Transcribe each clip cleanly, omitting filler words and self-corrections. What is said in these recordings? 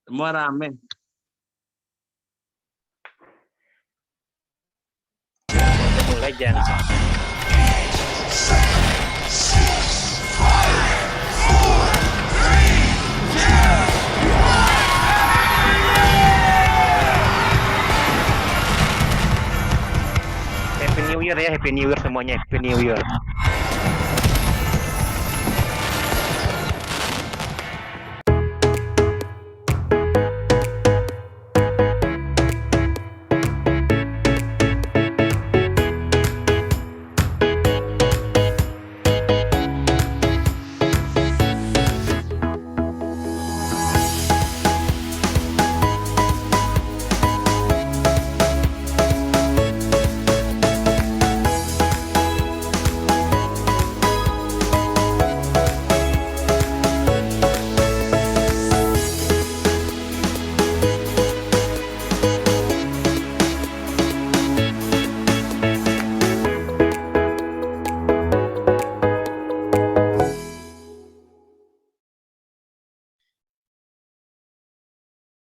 Semua rame. Legend. Happy New Year ya, Happy New Year semuanya, Happy New Year.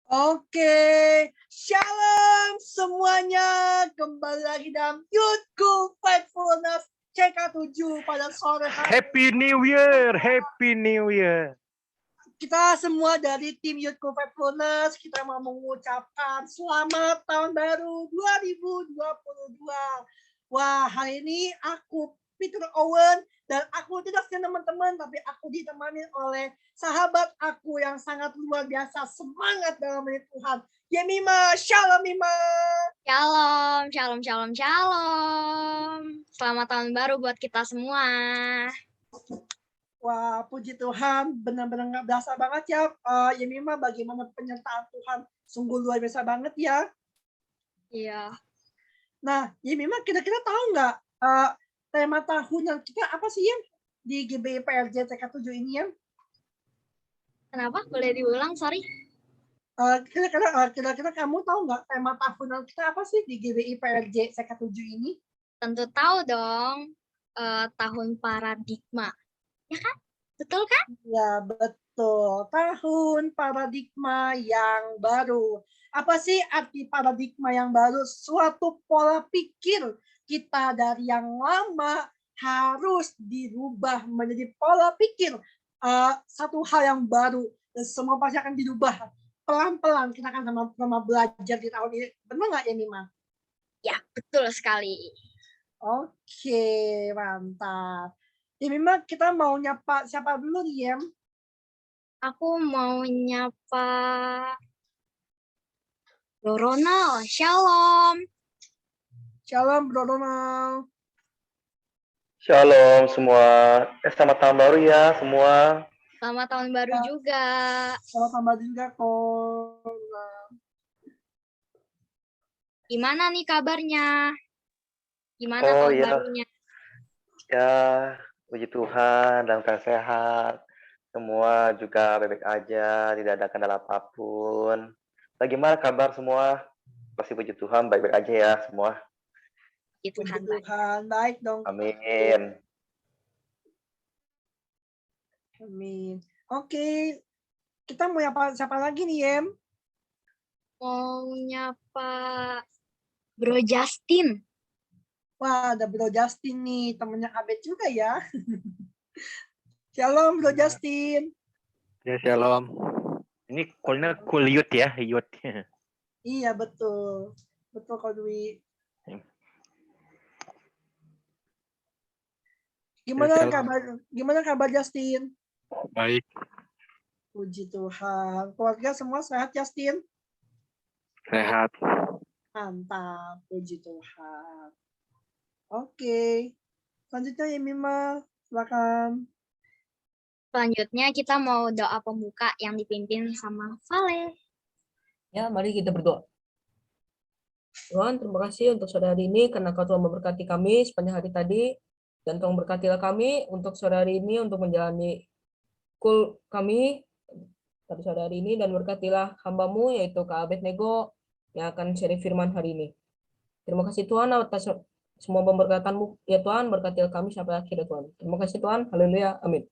Oke, shalom semuanya. Kembali lagi dalam Youthku Faithfulness CK7 pada sore hari. Happy New Year, Happy New Year. Kita semua dari tim Youthku Faithfulness, kita mau mengucapkan selamat tahun baru 2022. Wah, hari ini aku Peter Owen dan aku tidak sendiri teman-teman, tapi aku ditemani oleh sahabat aku yang sangat luar biasa semangat dalam milik Tuhan. Yemima, shalom Mima. Shalom, shalom, shalom, shalom. Selamat tahun baru buat kita semua. Wah, puji Tuhan, benar-benar nggak berasa banget ya. Yemima, bagaimana penyertaan Tuhan, sungguh luar biasa banget ya. Iya. Nah, Yemima kira-kira tahu nggak tema tahunan kita apa sih ya di GBI PRJ TK7 ini ya? Kenapa? Boleh diulang, sorry. Kira-kira kamu tahu nggak tema tahunan kita apa sih di GBI PRJ TK7 ini? Tentu tahu dong, tahun paradigma. Ya kan? Betul kan? Ya, betul. Tahun paradigma yang baru. Apa sih arti paradigma yang baru? Suatu pola pikir kita dari yang lama harus dirubah menjadi pola pikir satu hal yang baru. Dan semua pasti akan dirubah. Pelan-pelan kita akan sama-sama belajar di tahun ini. Benar nggak ya, Nima? Ya, betul sekali. Oke, mantap. Ya, memang kita mau nyapa siapa dulu nih, Yem? Aku mau nyapa Bro Ronald. Shalom. Shalom, Bro Ronald. Shalom semua. Selamat tahun baru ya semua. Selamat tahun baru juga. Selamat tahun baru juga, kok. Gimana nih kabarnya? Gimana Oh, tahun iya. barunya? Ya, puji Tuhan dalam keadaan sehat. Semua juga baik-baik aja, tidak ada kendala apapun. Bagaimana kabar semua? Masih puji Tuhan, baik-baik aja ya semua. Puji Tuhan, Puji Tuhan, baik dong. Amin. Amin. Oke, kita mau nyapa siapa lagi nih, Yem? Mau nyapa Bro Justin. Wah, ada Bro Justin nih, temennya Abed juga ya. Shalom, Bro Justin. Ya, shalom. Ini call-nya cool youth ya, youth. Iya, betul. Betul, Kak Dwi. Gimana kabar Justin? Baik. Puji Tuhan. Keluarga semua sehat, Justin? Sehat. Mantap, puji Tuhan. Oke. Selanjutnya Yemima, silakan. Selanjutnya kita mau doa pembuka yang dipimpin sama Vale. Ya, mari kita berdoa. Tuhan, terima kasih untuk sore hari ini karena Kau telah memberkati kami sepanjang hari tadi, dan Tuhan berkatilah kami untuk sore hari ini untuk menjalani kul kami pada sore hari ini, dan berkatilah hamba-Mu yaitu Kak Abednego yang akan sharing firman hari ini. Terima kasih Tuhan atas semua pemberkatan-Mu ya Tuhan, berkatilah kami sampai akhir ya Tuhan. Terima kasih Tuhan, haleluya, amin.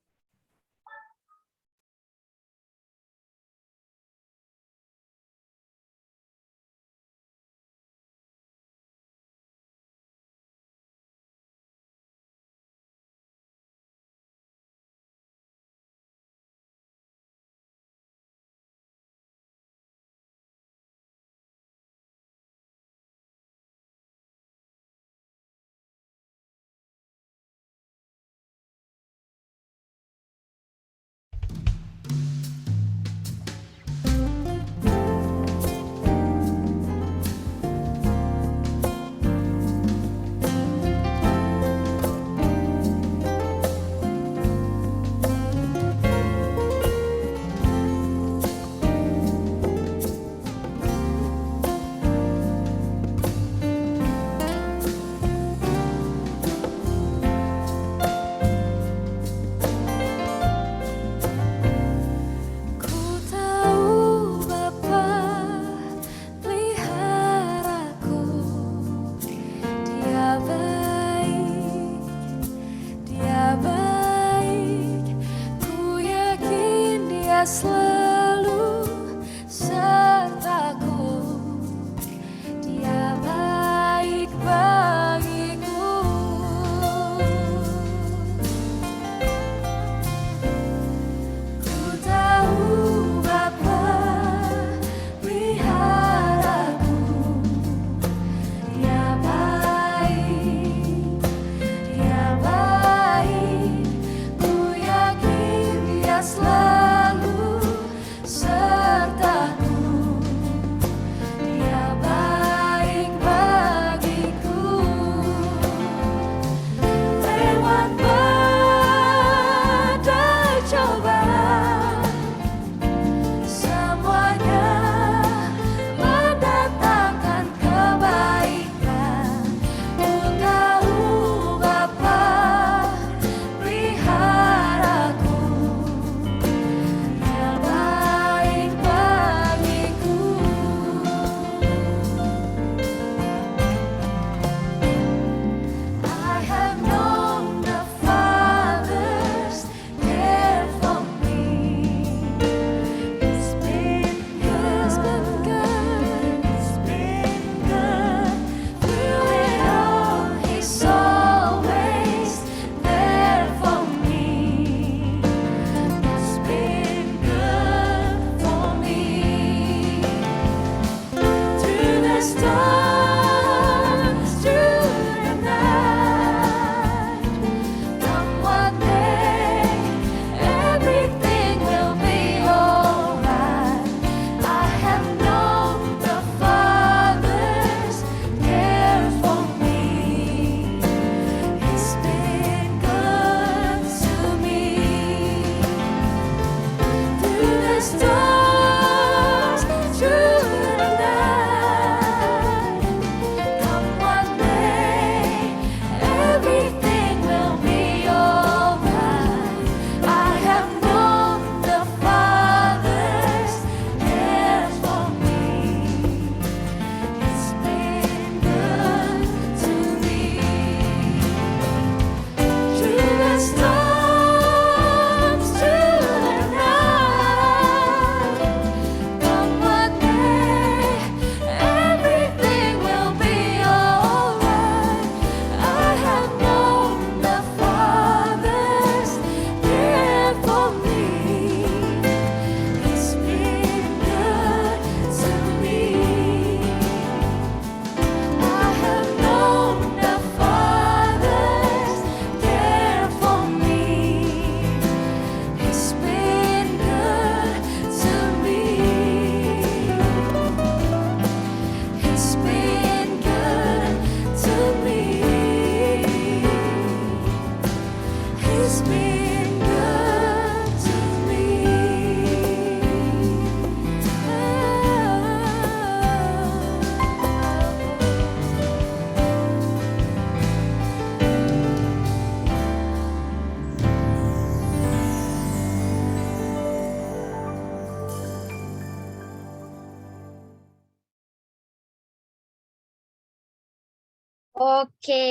Oke.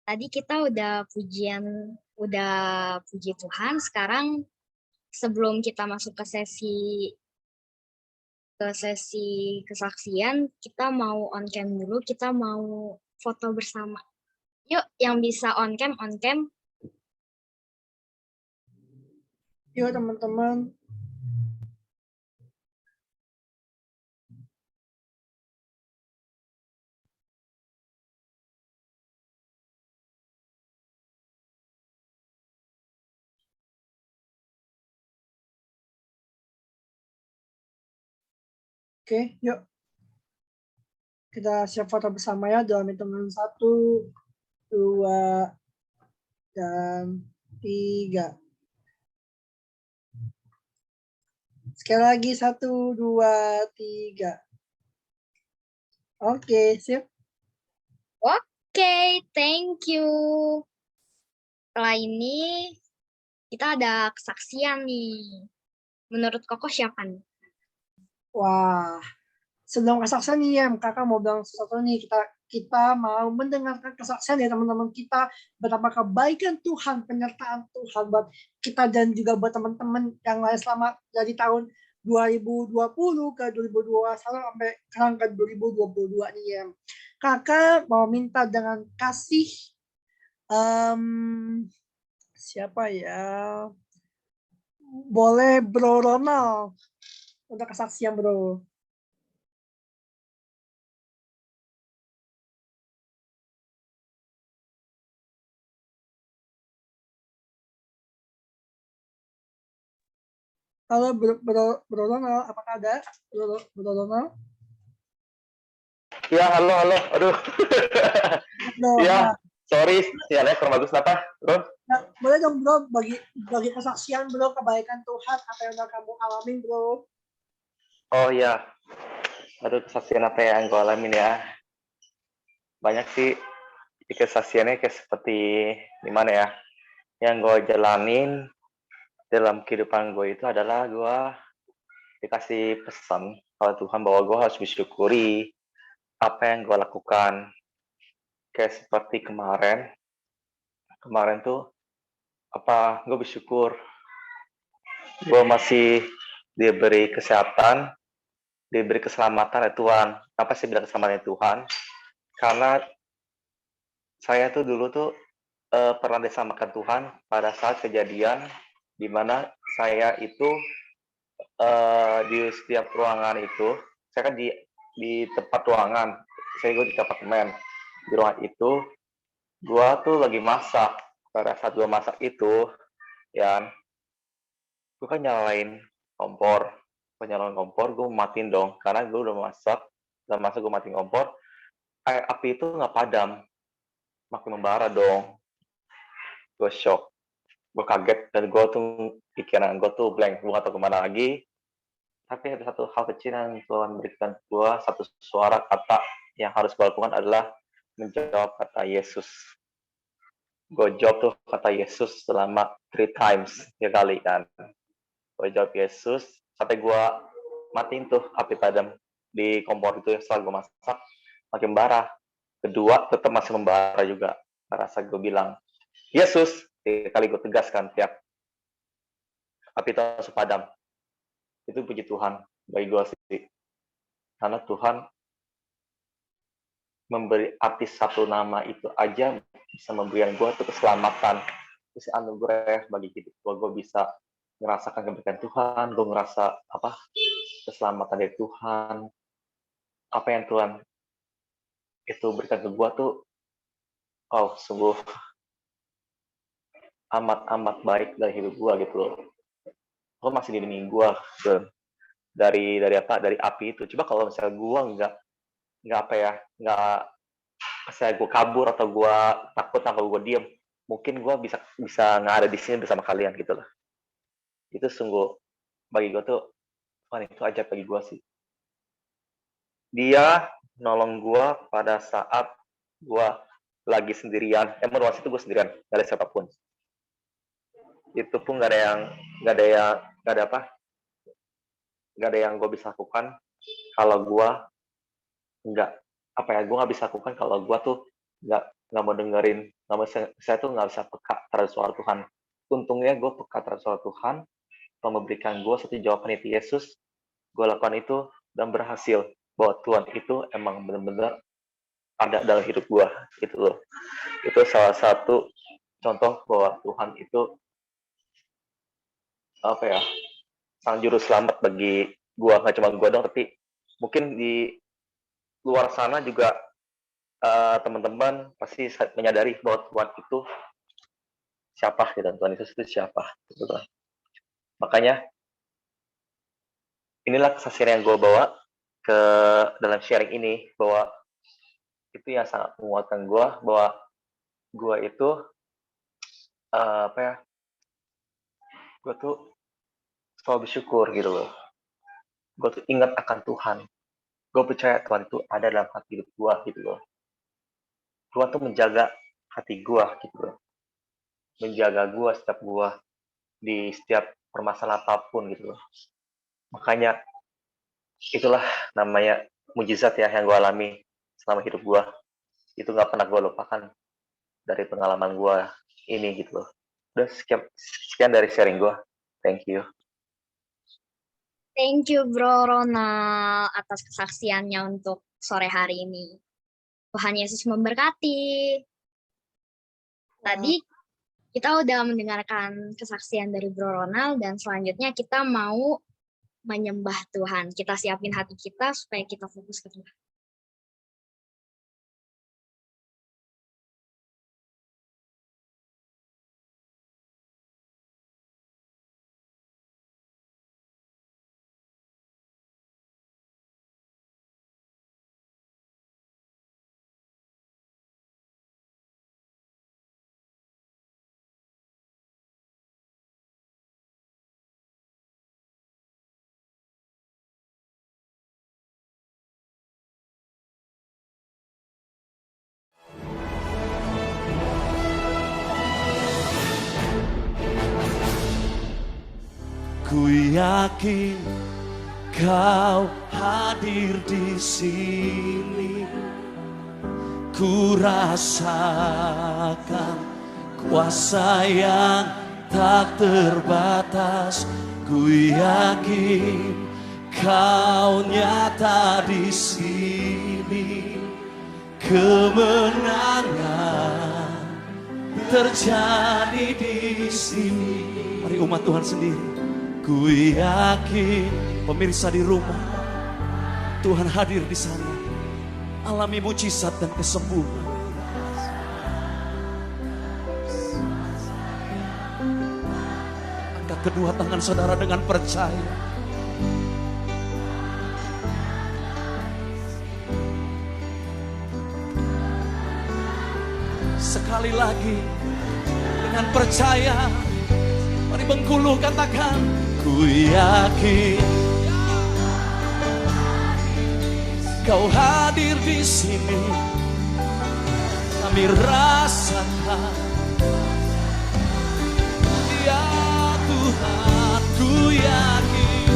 Tadi kita udah puji Tuhan. Sekarang sebelum kita masuk ke sesi kesaksian, kita mau on cam dulu, kita mau foto bersama. Yuk, yang bisa on cam, on cam. Yuk teman-teman. Oke, yuk. Kita siap foto bersama ya dalam hitungan 1, 2, dan 3. Sekali lagi 1, 2, 3. Oke, sip. Oke, thank you. Setelah ini kita ada kesaksian nih. Menurut Koko siapa nih? Wah, sebelum kesaksian nih, kakak mau bilang sesuatu nih. Kita mau mendengarkan kesaksian ya teman-teman kita, betapa kebaikan Tuhan, penyertaan Tuhan buat kita dan juga buat teman-teman yang lain selama dari tahun 2020 ke 2021 sampai sekarang ke 2022 nih ya. Kakak mau minta dengan kasih siapa ya? Boleh Bro Ronald untuk kesaksian Bro. Halo Bro Ronald, apakah ada Bro Ronald? Ya, halo. Aduh. Bro, Ya, sorry. Sinyalnya kurang bagus apa, Bro? nah, boleh dong Bro bagi kesaksian Bro kebaikan Tuhan apa yang udah kamu alamin Bro. Oh ya. Aduh, kesaksian apa yang gue alamin ya? Banyak sih kesaksiannya kayak seperti gimana ya? Yang gue jalanin dalam kehidupan gue itu adalah gue dikasih pesan oleh Tuhan bahwa gue harus bersyukuri apa yang gue lakukan. Kayak seperti kemarin tuh gue bersyukur gue masih diberi kesehatan, diberi keselamatan ya Tuhan. Apa sih bilang keselamatan ya Tuhan? Karena saya tuh dulu tuh pernah diselamatkan Tuhan pada saat kejadian di mana saya itu di setiap ruangan itu, saya kan di tempat ruangan, saya di apartemen. Di ruangan itu, gua tuh lagi masak. Pada saat gua masak itu, ya, gua kan nyalain kompor. Gua nyalain kompor, gua matiin dong, karena gua udah masak gua matiin kompor, api itu nggak padam, makin membara dong. Gua shock, gua kaget, dan gua tuh pikiran gua tuh blank, gua nggak tahu kemana lagi. Tapi ada satu hal kecil yang Tuhan berikan gua, satu suara kata yang harus gua lakukan adalah menjawab kata Yesus. Gue jawab tuh kata Yesus selama 3 times, 3 kali kan. Gue jawab Yesus sampai gue matiin tuh api padam di kompor itu yang setelah gue masak makin bara. Kedua tetap masih membara juga. Rasa gue bilang Yesus, 3 kali gue tegaskan tiap api itu langsung padam. Itu puji Tuhan bagi gue sih. Karena Tuhan memberi arti satu nama itu aja bisa memberikan gue tuh keselamatan, bisa anugerah bagi hidup gue bisa merasakan kebaikan Tuhan, gue ngerasa keselamatan dari Tuhan, apa yang Tuhan itu berikan ke gue tuh, sungguh amat baik dari hidup gue gitu loh. Gue masih dilindungi gue dari api itu. Coba kalau misalnya gue nggak saya gue kabur atau gue takut atau gue diem, mungkin gue bisa nggak ada di sini bersama kalian gitu loh. Itu sungguh bagi gue tuh, itu aja bagi gue sih. Dia nolong gue pada saat gue lagi sendirian. Emang waktu itu gue sendirian, nggak ada siapapun. Itu pun nggak ada yang gue bisa lakukan kalau gue nggak apa ya, gue nggak bisa lakukan kalau gue tuh nggak mau dengerin, saya tuh nggak bisa peka terhadap suara Tuhan. Untungnya gue peka terhadap suara Tuhan, Tuhan memberikan gue satu jawaban itu Yesus, gue lakukan itu dan berhasil bahwa Tuhan itu emang benar-benar ada dalam hidup gue gitu loh. Itu salah satu contoh bahwa Tuhan itu apa ya, sang juru selamat bagi gue, nggak cuma gue dong, tapi mungkin di luar sana juga teman-teman pasti menyadari bahwa Tuhan itu siapa gitu, Tuhan Yesus itu siapa gitu kan. Makanya inilah kesaksian yang gue bawa ke dalam sharing ini, bahwa itu yang sangat menguatkan gue, bahwa gue itu apa ya, gue tuh selalu bersyukur gitu loh. Gue tuh ingat akan Tuhan, gue percaya Tuhan itu ada dalam hati hidup gue gitu loh. Tuhan tuh menjaga hati gue gitu loh, menjaga gue setiap gue di setiap permasalahan apapun gitu loh. Makanya itulah namanya mujizat ya yang gue alami selama hidup gue. Itu nggak pernah gue lupakan dari pengalaman gue ini gitu loh. Udah sekian dari sharing gue. Thank you. Thank you Bro Ronald atas kesaksiannya untuk sore hari ini. Tuhan Yesus memberkati. Tadi kita udah mendengarkan kesaksian dari Bro Ronald, dan selanjutnya kita mau menyembah Tuhan. Kita siapin hati kita supaya kita fokus ke Tuhan. Ku yakin Kau hadir di sini. Ku rasakan kuasa yang tak terbatas. Ku yakin Kau nyata di sini. Kemenangan terjadi di sini. Mari umat Tuhan sendiri. Ku yakin pemirsa di rumah, Tuhan hadir di sana. Alami mujizat dan kesembuhan. Angkat kedua tangan saudara dengan percaya. Sekali lagi dengan percaya, mari Bengkulu katakan, ku yakin Kau hadir di sini. Kami rasakan, ya Tuhan, ku yakin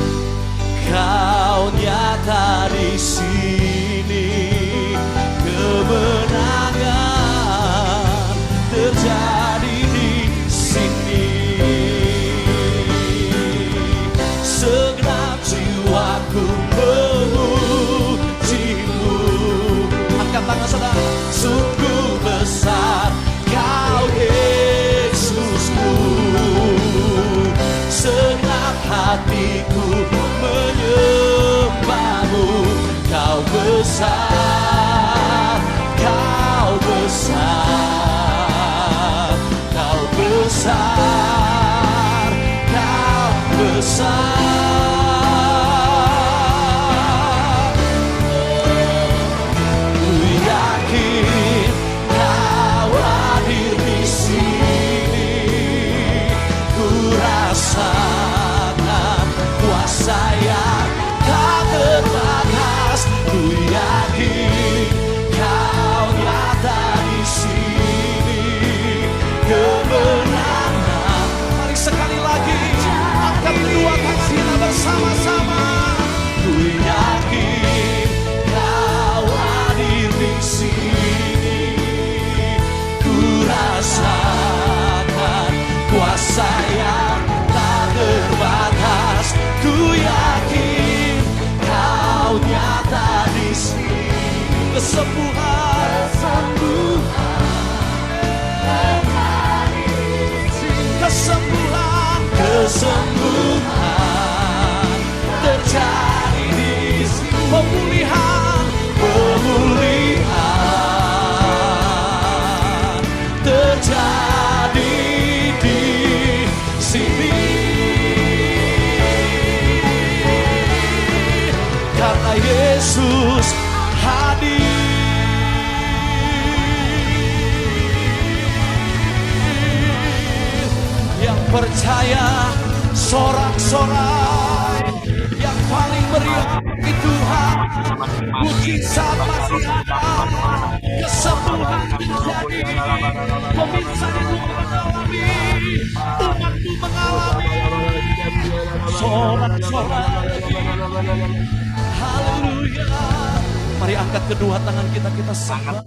Kau nyata di sini. Kemenangan terjadi di sini. Segenap jiwaku memujimu. Angkat tangan saudara. Sungguh besar Kau Yesusku. Segenap hatiku menyembahmu. Kau besar, Kau besar, Kau besar, Kau besar. Ku yakin Kau hadir di sini. Ku rasakan kuasa yang tak terbatas. Ku yakin Kau nyata di sini. Kemenangan. Mari sekali lagi angkat kedua tangan kita. kesembuhan, kesembuhan, kesembuhan terjadi di sini. Pemulihan, pemulihan terjadi di sini. Karena Yesus hadir. Yang percaya sorak-sorai, yang paling meriah itu Tuhan. Mujizat masih ada, kesembuhan terjadi. Pemirsa itu mengalami, umatku mengalami sorak-sorai. Haleluya. Mari angkat kedua tangan kita sembah.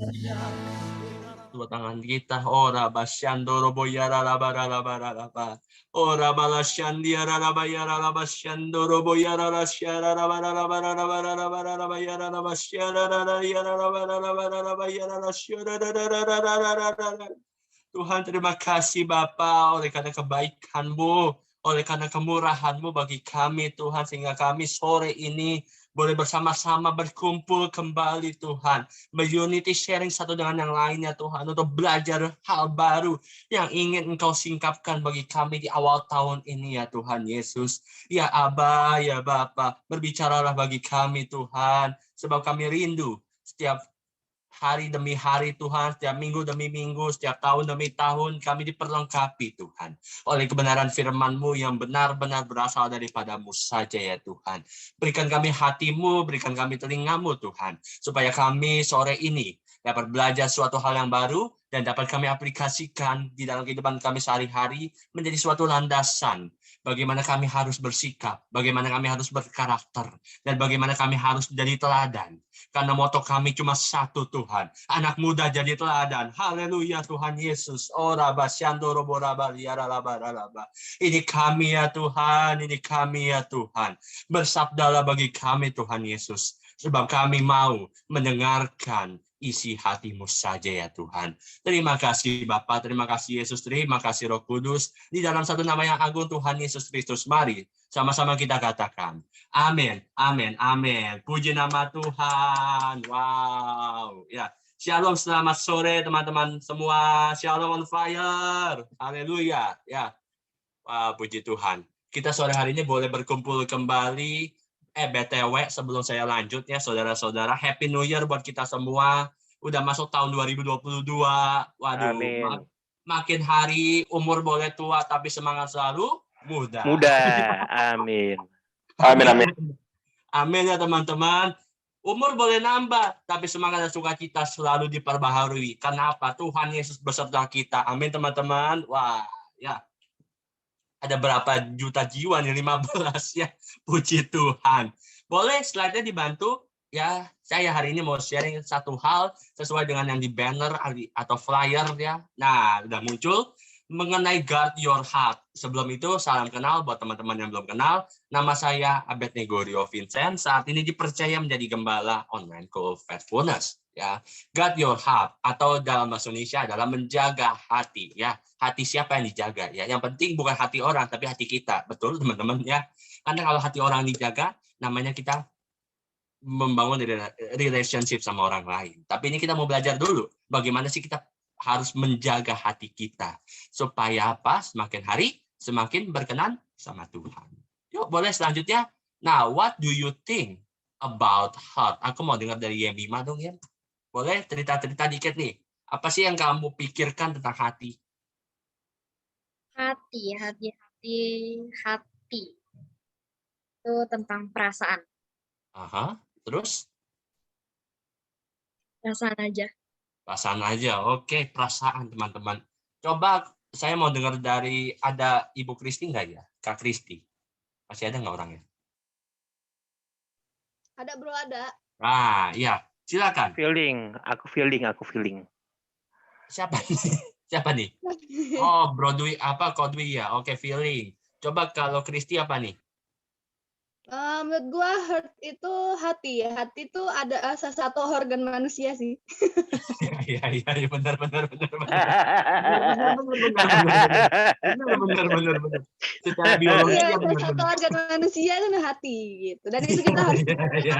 Dua tangan kita, ora basyandoro boyara labara labara laba, ora balasyandiara labayara labasyandoro boyara lasyara labara labara labara labara labayara labasyara labara labara labara labayara lasyara. Tuhan, terima kasih Bapa oleh karena kebaikan-Mu, oleh karena kemurahan-Mu bagi kami Tuhan, sehingga kami sore ini boleh bersama-sama berkumpul kembali Tuhan. Berunity sharing satu dengan yang lainnya Tuhan. Untuk belajar hal baru yang ingin Engkau singkapkan bagi kami di awal tahun ini ya Tuhan Yesus. Ya Aba, ya Bapa, berbicaralah bagi kami Tuhan. Sebab kami rindu setiap hari demi hari Tuhan, setiap minggu demi minggu, setiap tahun demi tahun, kami diperlengkapi Tuhan, oleh kebenaran firman-Mu yang benar-benar berasal daripada-Mu saja ya Tuhan. Berikan kami hati-Mu, berikan kami telinga-Mu Tuhan, supaya kami sore ini dapat belajar suatu hal yang baru, dan dapat kami aplikasikan di dalam kehidupan kami sehari-hari, menjadi suatu landasan, bagaimana kami harus bersikap, bagaimana kami harus berkarakter, dan bagaimana kami harus jadi teladan. Karena moto kami cuma satu Tuhan, anak muda jadi teladan. Haleluya Tuhan Yesus. Ini kami ya Tuhan, ini kami ya Tuhan. Bersabdalah bagi kami Tuhan Yesus. Sebab kami mau mendengarkan isi hati-Mu saja ya Tuhan. Terima kasih Bapa, terima kasih Yesus, terima kasih Roh Kudus. Di dalam satu nama yang agung Tuhan Yesus Kristus, mari sama-sama kita katakan. Amin, amin, amin. Puji nama Tuhan. Wow. Ya, Shalom, selamat sore teman-teman semua. Shalom on fire. Haleluya. Ya. Wah, puji Tuhan. Kita sore hari ini boleh berkumpul kembali. BTW, sebelum saya lanjut ya, saudara-saudara, Happy New Year buat kita semua. Udah masuk tahun 2022. Waduh, Amin. makin hari umur boleh tua, tapi semangat selalu muda. Muda. Amin. Amin, amin. Amin ya teman-teman. Umur boleh nambah, tapi semangat dan sukacita selalu diperbaharui. Kenapa? Tuhan Yesus beserta kita. Amin teman-teman. Wah, ya. Ada berapa juta jiwa nih? 15 ya. Puji Tuhan. Boleh slide-nya dibantu? Ya, saya hari ini mau sharing satu hal sesuai dengan yang di banner atau flyer ya. Nah, udah muncul mengenai guard your heart. Sebelum itu, salam kenal buat teman-teman yang belum kenal. Nama saya Abednego Rio Vincent. Saat ini dipercaya menjadi gembala online Call Faithfulness. Ya, guard your heart atau dalam bahasa Indonesia adalah menjaga hati. Ya, hati siapa yang dijaga? Ya, yang penting bukan hati orang, tapi hati kita. Betul, teman-teman ya. Karena kalau hati orang dijaga, namanya kita membangun relationship sama orang lain. Tapi ini kita mau belajar dulu, bagaimana sih kita harus menjaga hati kita supaya apa? Semakin hari semakin berkenan sama Tuhan. Yuk, boleh selanjutnya. Nah, what do you think about heart? Aku mau dengar dari Yemima dong ya. Boleh cerita-cerita dikit nih. Apa sih yang kamu pikirkan tentang hati? Hati. Itu tentang perasaan. Aha, terus? Perasaan aja. Perasaan aja. Oke, perasaan teman-teman. Coba saya mau dengar dari, ada Ibu Kristi nggak ya? Kak Kristi. Masih ada nggak orangnya? Ada bro, ada. Ah, iya. Silakan. Aku feeling. Siapa nih? Siapa nih? Oh, Kodwi ya. Oke, feeling. Coba kalau Kristi apa nih? Kalau menurut gua heart itu hati. Hati itu ada salah satu organ manusia sih. Iya, benar. Benar. Secara biologi Iya, ya salah satu benar. organ manusia itu hati gitu. Dan itu kita harus Iya.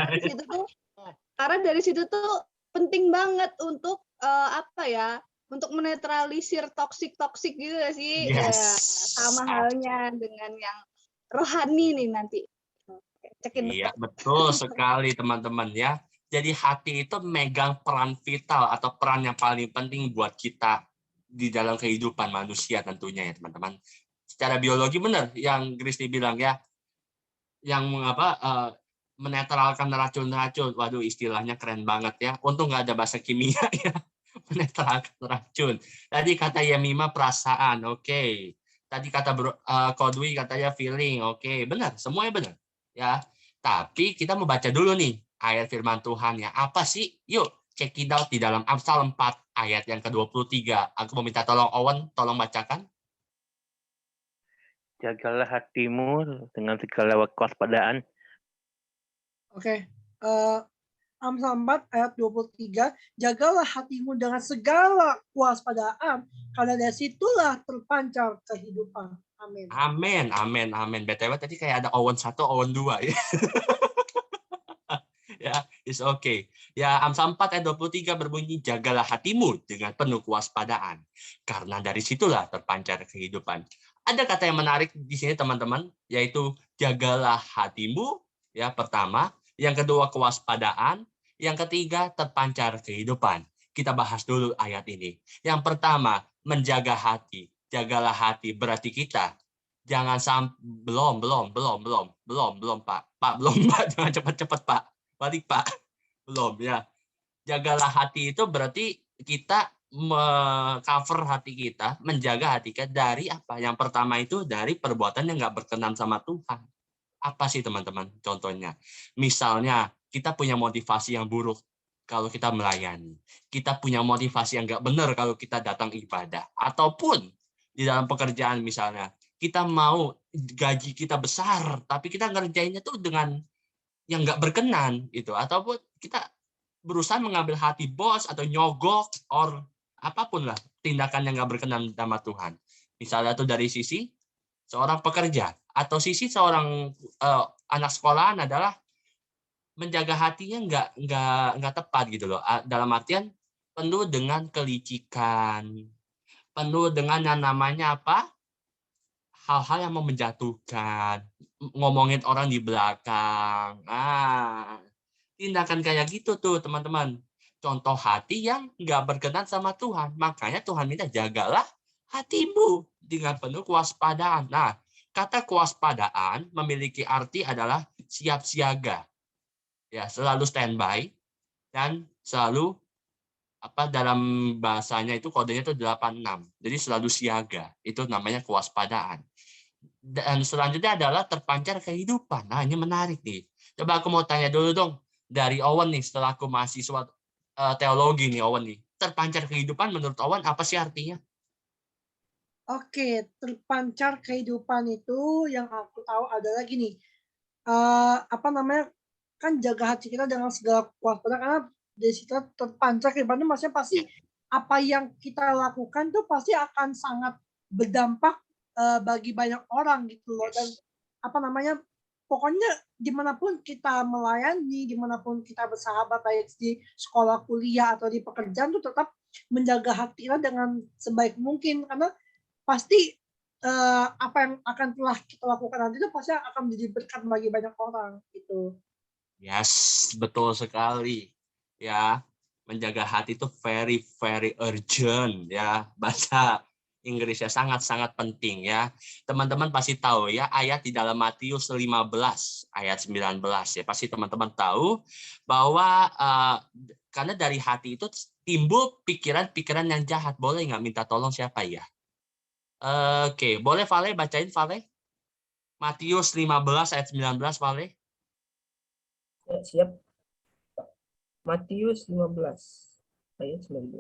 karena di situ tuh penting banget untuk untuk menetralisir toksik gitu gak sih? Ya, Yes. sama halnya dengan yang rohani nih nanti. Cekin Iya, betul sekali teman-teman ya. Jadi hati itu megang peran vital atau peran yang paling penting buat kita di dalam kehidupan manusia tentunya ya teman-teman. Secara biologi benar yang Kristi bilang ya, yang menetralkan racun-racun. Waduh, istilahnya keren banget ya. Untung nggak ada bahasa kimia ya. Menetralkan racun. Tadi kata Yemima perasaan, oke. Tadi kata Kodwi katanya feeling, oke. Benar, semuanya benar. Ya. Tapi kita mau baca dulu nih ayat firman Tuhan ya. Apa sih? Yuk, check it out di dalam Amsal 4 ayat yang ke-23. Aku mau minta tolong Owen, tolong bacakan. Jagalah hatimu dengan segala kewaspadaan. Oke. Amsal 4 ayat 23, jagalah hatimu dengan segala kewaspadaan, karena dari situlah terpancar kehidupan. Amin. Amin. BTW tadi kayak ada Owen 1, Owen 2 ya. Ya, it's okay. Ya, Amsal 4 ayat 23 berbunyi, jagalah hatimu dengan penuh kewaspadaan, karena dari situlah terpancar kehidupan. Ada kata yang menarik di sini teman-teman, yaitu jagalah hatimu, ya pertama, yang kedua kewaspadaan, yang ketiga terpancar kehidupan. Kita bahas dulu ayat ini. Yang pertama, menjaga hati. Jagalah hati berarti kita jangan sampai belum Pak. Pak belum Pak, jangan cepat-cepat Pak. Balik Pak. Belum ya. Jagalah hati itu berarti kita cover hati kita, menjaga hati kita dari apa? Yang pertama itu dari perbuatan yang nggak berkenan sama Tuhan. Apa sih teman-teman? Contohnya, misalnya kita punya motivasi yang buruk kalau kita melayani. Kita punya motivasi yang nggak benar kalau kita datang ibadah. Ataupun di dalam pekerjaan misalnya, kita mau gaji kita besar, tapi kita ngerjainnya tuh dengan yang nggak berkenan gitu. Ataupun kita berusaha mengambil hati bos atau nyogok or apapun lah tindakan yang nggak berkenan sama Tuhan. Misalnya tuh dari sisi seorang pekerja atau sisi seorang anak sekolahan adalah menjaga hatinya nggak tepat gitu loh. Dalam artian penuh dengan kelicikan, penuh dengan yang namanya apa? Hal-hal yang mau menjatuhkan, ngomongin orang di belakang. Tindakan kayak gitu tuh teman-teman. Contoh hati yang nggak berkenan sama Tuhan. Makanya Tuhan minta jagalah hatimu dengan penuh kewaspadaan. Nah, kata kewaspadaan memiliki arti adalah siap siaga. Ya, selalu standby dan selalu dalam bahasanya itu kodenya itu 86. Jadi selalu siaga. Itu namanya kewaspadaan. Dan selanjutnya adalah terpancar kehidupan. Nah, ini menarik nih. Coba aku mau tanya dulu dong dari Owen nih, setelah aku mahasiswa teologi nih Owen nih. Terpancar kehidupan menurut Owen apa sih artinya? Oke, terpancar kehidupan itu yang aku tahu adalah gini. Kan jaga hati kita dengan segala kewaspadaan, karena dari situ terpancar kehidupan itu maksudnya pasti apa yang kita lakukan tuh pasti akan sangat berdampak bagi banyak orang gitu loh. Dan pokoknya dimanapun kita melayani, dimanapun kita bersahabat, baik di sekolah, kuliah, atau di pekerjaan tuh tetap menjaga hati kita dengan sebaik mungkin, karena pasti apa yang akan telah kita lakukan nanti itu pasti akan menjadi berkat bagi banyak orang gitu. Yes, betul sekali. Ya, menjaga hati itu very very urgent ya. Bahasa Inggrisnya sangat-sangat penting ya. Teman-teman pasti tahu ya ayat di dalam Matius 15 ayat 19 ya. Pasti teman-teman tahu bahwa karena dari hati itu timbul pikiran-pikiran yang jahat. Boleh nggak minta tolong siapa ya? Oke, boleh Vale bacain Vale? Matius 15 ayat 19 Vale. Ya, siap. Matius 15 ayat 19.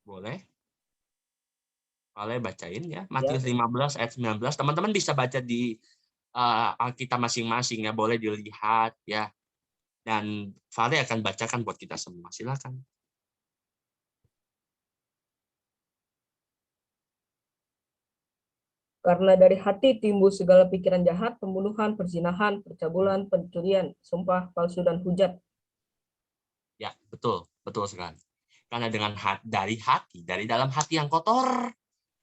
Boleh. Vale bacain ya. Matius 15 ayat 19. Teman-teman bisa baca di Alkitab masing-masing ya, boleh dilihat ya. Dan Fare akan bacakan buat kita semua. Silakan. Karena dari hati timbul segala pikiran jahat, pembunuhan, perzinahan, percabulan, pencurian, sumpah palsu, dan hujat. Ya, betul sekali. Karena dari dalam hati yang kotor,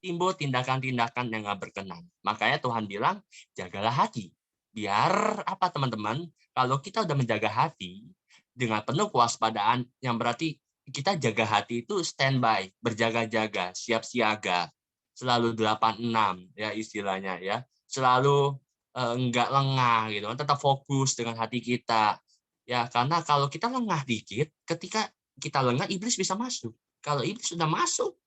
timbul tindakan-tindakan yang nggak berkenan. Makanya Tuhan bilang, jagalah hati. Biar apa teman-teman? Kalau kita udah menjaga hati dengan penuh kewaspadaan, yang berarti kita jaga hati itu standby, berjaga-jaga, siap siaga, selalu 86 ya istilahnya ya, selalu enggak lengah gitu, tetap fokus dengan hati kita ya, karena kalau kita lengah dikit, ketika kita lengah iblis bisa masuk. Kalau iblis sudah masuk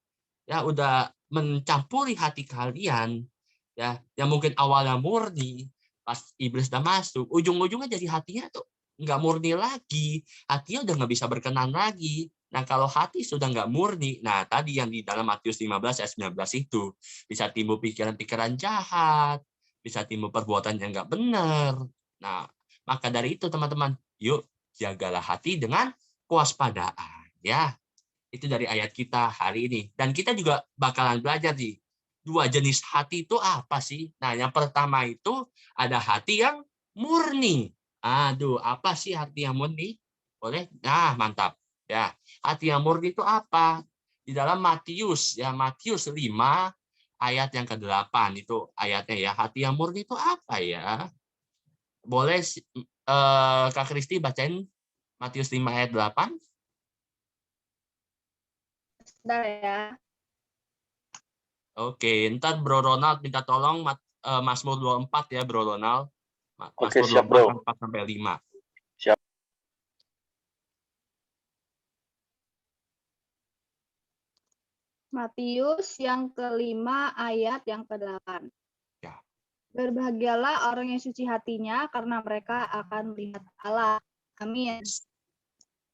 ya udah mencampuri hati kalian ya, yang mungkin awalnya murni, pas iblis udah masuk, ujung-ujungnya jadi hatinya tuh nggak murni lagi, hatinya udah nggak bisa berkenan lagi. Nah, kalau hati sudah nggak murni, nah tadi yang di dalam Matius 15 ayat 19 itu, bisa timbul pikiran-pikiran jahat, bisa timbul perbuatan yang nggak benar. Nah, maka dari itu teman-teman, yuk jagalah hati dengan kewaspadaan. Ya, itu dari ayat kita hari ini. Dan kita juga bakalan belajar nih, dua jenis hati itu apa sih? Nah, yang pertama itu ada hati yang murni. Aduh, apa sih hati yang murni? Boleh? Nah, mantap. Ya, hati yang murni itu apa? Di dalam Matius, ya Matius 5 ayat yang ke-8 itu ayatnya ya. Hati yang murni itu apa ya? Boleh Kak Kristi bacain Matius 5 ayat 8? Sebentar ya. Oke, ntar Bro Ronald minta tolong Mazmur 24 ya Bro Ronald. Oke, Mazmur siap, Bro. 24 sampai 5. Siap. Matius yang ke-5 ayat yang ke-8. Ya. Berbahagialah orang yang suci hatinya, karena mereka akan melihat Allah. Amin.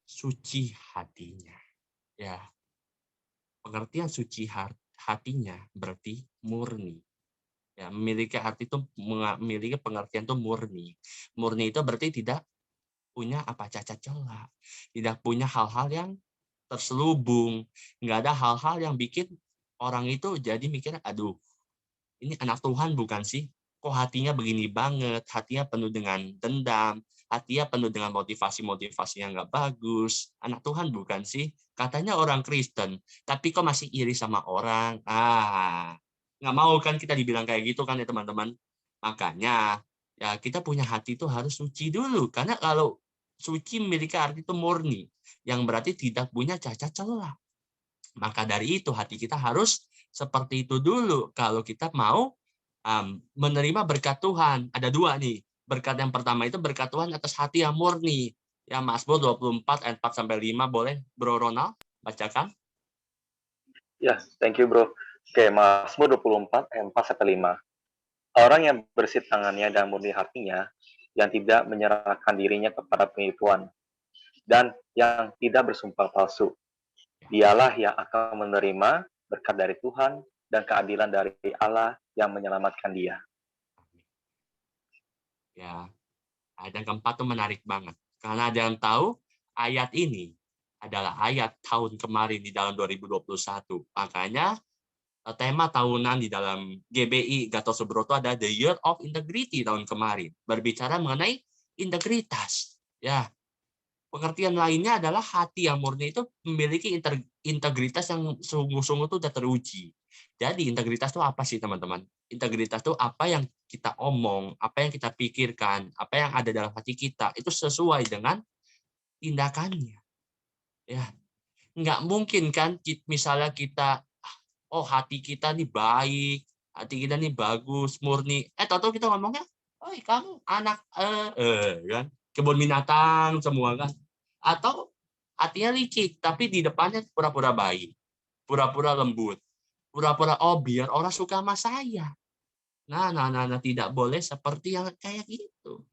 Suci hatinya. Ya. Pengertian suci hatinya berarti murni. Ya, memiliki hati itu memiliki pengertian itu murni. Murni itu berarti tidak punya apa cacat celah, tidak punya hal-hal yang terselubung, nggak ada hal-hal yang bikin orang itu jadi mikir, aduh, ini anak Tuhan bukan sih? Kok hatinya begini banget, hatinya penuh dengan dendam, hatinya penuh dengan motivasi-motivasi yang nggak bagus. Anak Tuhan bukan sih? Katanya orang Kristen, tapi kok masih iri sama orang? Nggak mau kan kita dibilang kayak gitu kan ya teman-teman? Makanya ya kita punya hati itu harus suci dulu, karena kalau suci memiliki arti itu murni, yang berarti tidak punya cacat celah. Maka dari itu hati kita harus seperti itu dulu kalau kita mau menerima berkat Tuhan. Ada dua nih. Berkat yang pertama itu berkat Tuhan atas hati yang murni. Ya, Mazmur 24 ayat 4 sampai 5 boleh Bro Ronald bacakan? Ya, thank you, Bro. Oke, Mazmur 24 ayat 4 sampai 5. Orang yang bersih tangannya dan murni hatinya, yang tidak menyerahkan dirinya kepada penipuan, dan yang tidak bersumpah palsu. Dialah yang akan menerima berkat dari Tuhan dan keadilan dari Allah yang menyelamatkan dia. Ya, ayat yang keempat itu menarik banget. Karena ada yang tahu ayat ini adalah ayat tahun kemarin di dalam 2021. Makanya tema tahunan di dalam GBI Gatot Subroto ada The Year of Integrity tahun kemarin. Berbicara mengenai integritas. Ya, pengertian lainnya adalah hati yang murni itu memiliki integritas yang sungguh-sungguh itu sudah teruji. Jadi integritas itu apa sih teman-teman? Integritas itu apa yang kita omong, apa yang kita pikirkan, apa yang ada dalam hati kita, itu sesuai dengan tindakannya. Ya, nggak mungkin kan misalnya kita, oh hati kita nih baik, hati kita nih bagus, murni. Tahu-tahu kita ngomongnya, oh kamu anak kan kebun binatang semua kan. Atau hatinya licik, tapi di depannya pura-pura baik, pura-pura lembut, pura-pura oh biar orang suka sama saya. Nah, tidak boleh seperti yang kayak gitu.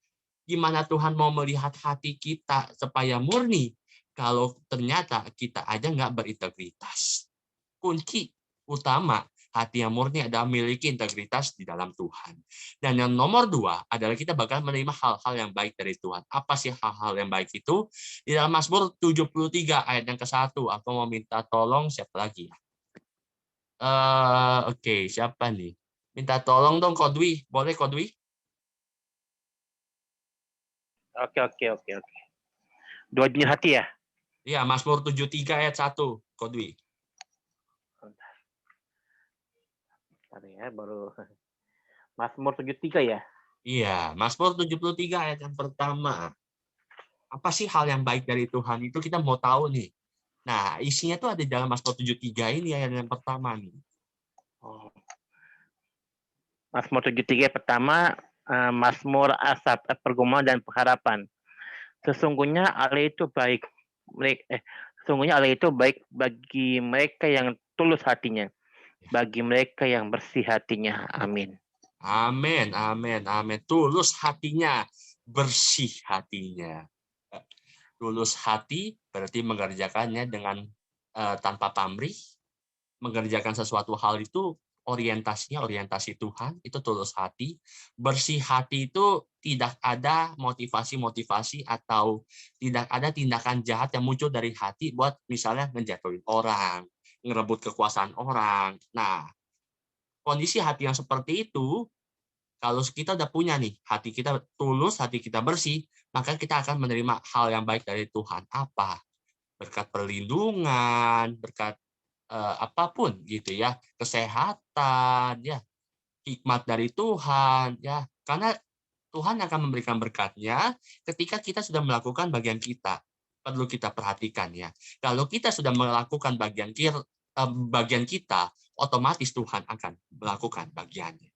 Gimana Tuhan mau melihat hati kita supaya murni kalau ternyata kita aja nggak berintegritas? Kunci utama Hati yang murni adalah memiliki integritas di dalam Tuhan. Dan yang nomor 2 adalah kita bakal menerima hal-hal yang baik dari Tuhan. Apa sih hal-hal yang baik itu? Di dalam Mazmur 73 ayat yang ke-1, aku mau minta tolong siapa lagi ya? Oke, siapa nih? Minta tolong dong Kodwi, boleh Kodwi? Oke. Dua jenis hati ya? Iya, Mazmur 73 ayat 1, Kodwi. Bentar ya, baru Mazmur 73 ya? Iya, Mazmur 73 ayat yang pertama. Apa sih hal yang baik dari Tuhan itu kita mau tahu nih. Nah, isinya tuh ada di dalam Mazmur 73 ini ayat yang pertama nih. Oh. Mazmur 73 pertama, Mazmur Asaf, pergumulan dan pengharapan. Sesungguhnya Allah itu baik. Sesungguhnya Allah itu baik bagi mereka yang tulus hatinya, bagi mereka yang bersih hatinya. Amin. Amin. Tulus hatinya, bersih hatinya. Tulus hati berarti mengerjakannya dengan tanpa pamrih, mengerjakan sesuatu hal itu orientasinya orientasi Tuhan, itu tulus hati. Bersih hati itu tidak ada motivasi-motivasi atau tidak ada tindakan jahat yang muncul dari hati buat misalnya menjatuhin orang, ngerebut kekuasaan orang. Nah, kondisi hati yang seperti itu, kalau kita udah punya nih, hati kita tulus, hati kita bersih, maka kita akan menerima hal yang baik dari Tuhan. Apa? Berkat perlindungan, berkat apapun gitu ya, kesehatan ya, hikmat dari Tuhan ya, karena Tuhan akan memberikan berkatnya ketika kita sudah melakukan bagian kita. Perlu kita perhatikan ya, kalau kita sudah melakukan bagian kita, otomatis Tuhan akan melakukan bagiannya.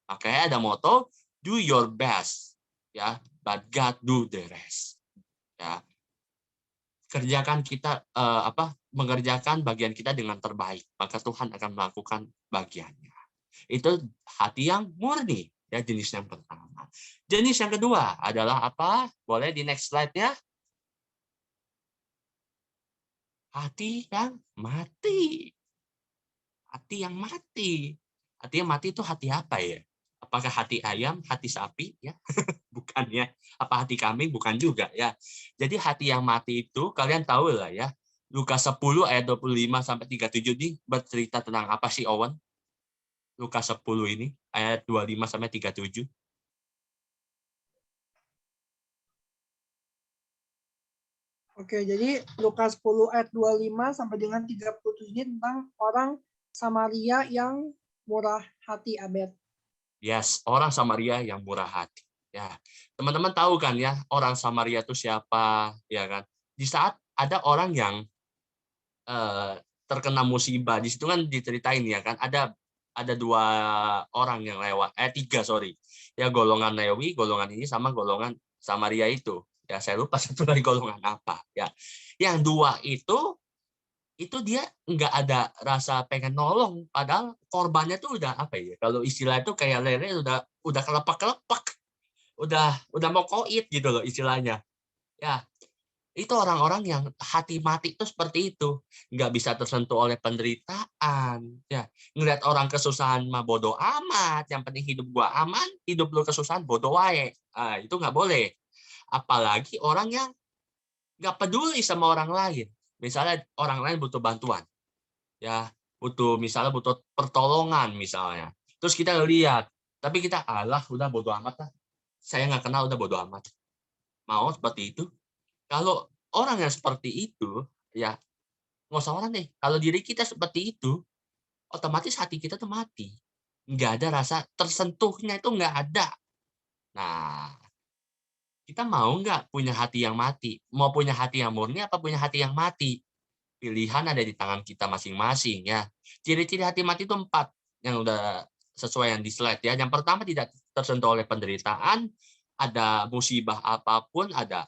Makanya ada moto do your best ya, but God do the rest ya. Kerjakan kita mengerjakan bagian kita dengan terbaik, maka Tuhan akan melakukan bagiannya. Itu hati yang murni ya, jenis yang pertama. Jenis yang kedua adalah apa? Boleh di next slide ya. Hati yang mati. Hati yang mati. Hati yang mati itu hati apa ya? Apakah hati ayam, hati sapi ya? Bukan ya. Apa hati kambing? Bukan juga ya. Jadi hati yang mati itu kalian tahu lah ya. Lukas 10 ayat 25 sampai 37 ini bercerita tentang apa sih Owen? Lukas 10 ini ayat 25 sampai 37. Oke, jadi Lukas 10 ayat 25 sampai dengan 37 ini tentang orang Samaria yang murah hati, Abed. Yes, orang Samaria yang murah hati. Ya, teman-teman tahu kan ya orang Samaria itu siapa, ya kan? Di saat ada orang yang terkena musibah, di situ kan diceritain ya kan, ada 2 orang yang lewat, 3 sorry, ya golongan Lewi, golongan ini sama golongan Samaria itu. Ya saya lupa satu lagi golongan apa. Ya, yang 2 itu dia nggak ada rasa pengen nolong, padahal korbannya tuh udah apa ya, kalau istilah itu kayak lele udah kelepak-kelepak, udah mau koit gitu loh istilahnya ya. Itu orang-orang yang hati mati itu seperti itu, nggak bisa tersentuh oleh penderitaan ya, ngelihat orang kesusahan mah bodo amat, yang penting hidup gua aman, hidup lu kesusahan bodo wae. Itu nggak boleh, apalagi orang yang nggak peduli sama orang lain. Misalnya orang lain butuh bantuan, ya misalnya butuh pertolongan misalnya. Terus kita lihat, tapi kita udah bodo amat lah. Saya nggak kenal udah bodo amat. Mau seperti itu? Kalau orang yang seperti itu, ya nggak usah orang deh. Kalau diri kita seperti itu, otomatis hati kita tuh mati. Nggak ada rasa tersentuhnya, itu nggak ada. Nah, kita mau nggak punya hati yang mati? Mau punya hati yang murni apa punya hati yang mati? Pilihan ada di tangan kita masing-masing ya. Ciri-ciri hati mati itu 4 yang udah sesuai yang di slide ya. Yang pertama tidak tersentuh oleh penderitaan, ada musibah apapun, ada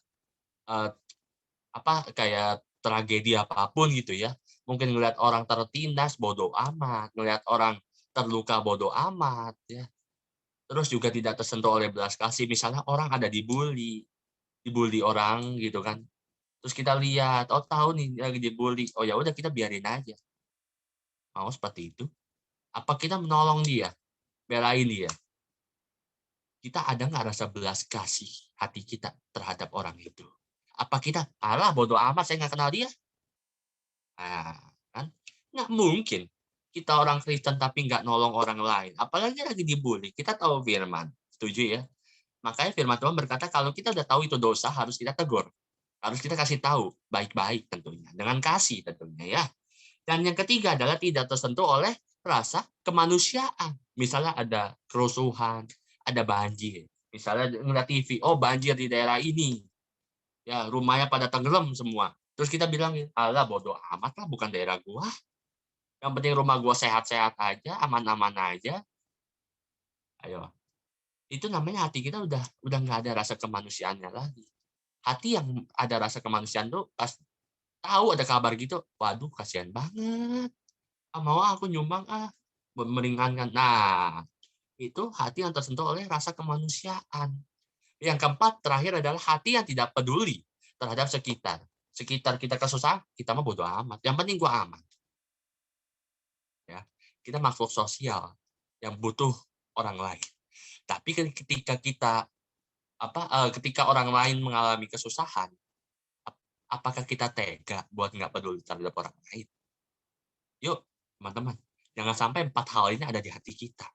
kayak tragedi apapun gitu ya. Mungkin ngelihat orang tertindas bodoh amat, ngelihat orang terluka bodoh amat ya. Terus juga tidak tersentuh oleh belas kasih, misalnya orang ada dibully orang gitu kan. Terus kita lihat, tahu nih lagi dibully, ya udah kita biarin aja. Mau seperti itu? Apa kita menolong dia, belain dia? Kita ada nggak rasa belas kasih hati kita terhadap orang itu? Apa kita, alah bodoh amat, saya nggak kenal dia? Nah, kan? Nggak mungkin. Kita orang Kristen tapi nggak nolong orang lain. Apalagi lagi dibully. Kita tahu firman. Setuju ya? Makanya firman Tuhan berkata kalau kita udah tahu itu dosa, harus kita tegur. Harus kita kasih tahu. Baik-baik tentunya. Dengan kasih tentunya ya. Dan yang ketiga adalah tidak tersentuh oleh rasa kemanusiaan. Misalnya ada kerusuhan, ada banjir. Misalnya ngeliat TV, oh banjir di daerah ini. Ya, rumahnya pada tenggelam semua. Terus kita bilang, alah bodoh amat lah, bukan daerah gua. Yang penting rumah gua sehat-sehat aja, aman-aman aja. Ayo. Itu namanya hati kita udah nggak ada rasa kemanusiaannya lagi. Hati yang ada rasa kemanusiaan tuh pas tahu ada kabar gitu, waduh kasihan banget. Mau aku nyumbang meringankan. Nah, itu hati yang tersentuh oleh rasa kemanusiaan. Yang keempat, terakhir adalah hati yang tidak peduli terhadap sekitar. Sekitar kita kesusahan, kita mah bodo amat. Yang penting gua aman. Ya, kita makhluk sosial yang butuh orang lain. Tapi ketika ketika orang lain mengalami kesusahan, apakah kita tega buat nggak peduli terhadap orang lain? Yuk, teman-teman, jangan sampai 4 hal ini ada di hati kita.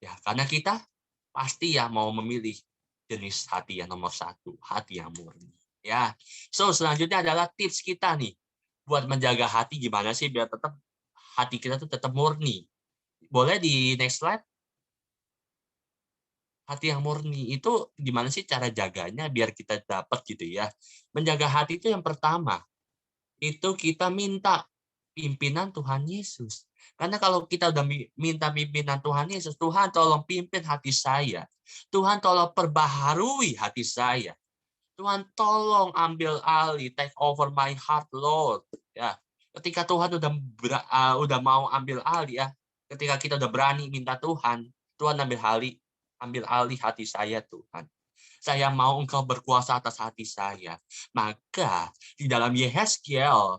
Ya, karena kita pasti ya mau memilih jenis hati yang nomor 1, hati yang murni. Ya, so selanjutnya adalah tips kita nih buat menjaga hati gimana sih biar tetap hati kita tuh tetap murni. Boleh di next slide? Hati yang murni itu gimana sih cara jaganya biar kita dapat gitu ya. Menjaga hati itu yang pertama, itu kita minta pimpinan Tuhan Yesus. Karena kalau kita udah minta pimpinan Tuhan Yesus, Tuhan tolong pimpin hati saya. Tuhan tolong perbaharui hati saya. Tuhan tolong ambil alih, take over my heart, Lord. Ya, ketika Tuhan udah mau ambil alih ya, ketika kita udah berani minta Tuhan ambil alih hati saya Tuhan. Saya mau Engkau berkuasa atas hati saya. Maka di dalam Yehezkiel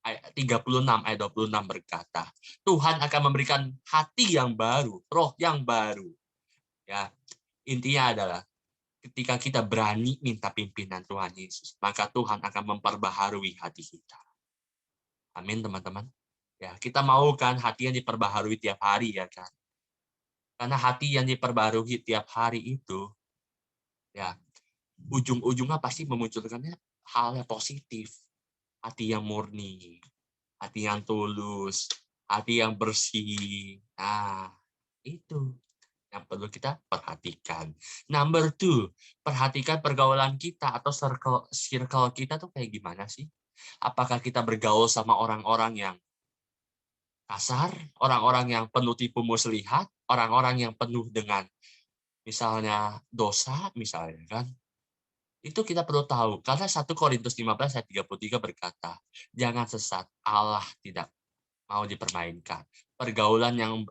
ayat 36 ayat 26 berkata, Tuhan akan memberikan hati yang baru, roh yang baru. Ya, intinya adalah ketika kita berani minta pimpinan Tuhan Yesus, maka Tuhan akan memperbaharui hati kita. Amin, teman-teman. Ya, kita mau kan hati yang diperbaharui tiap hari ya kan? Karena hati yang diperbaharui tiap hari itu, ya, ujung-ujungnya pasti memunculkannya hal yang positif. Hati yang murni, hati yang tulus, hati yang bersih. Nah, itu yang perlu kita perhatikan. Number 2, perhatikan pergaulan kita atau circle kita tuh kayak gimana sih? Apakah kita bergaul sama orang-orang yang kasar, orang-orang yang penuh tipu muslihat, orang-orang yang penuh dengan misalnya dosa, misalnya kan? Itu kita perlu tahu. Karena 1 Korintus 15 ayat 33 berkata, jangan sesat, Allah tidak mau dipermainkan. Pergaulan yang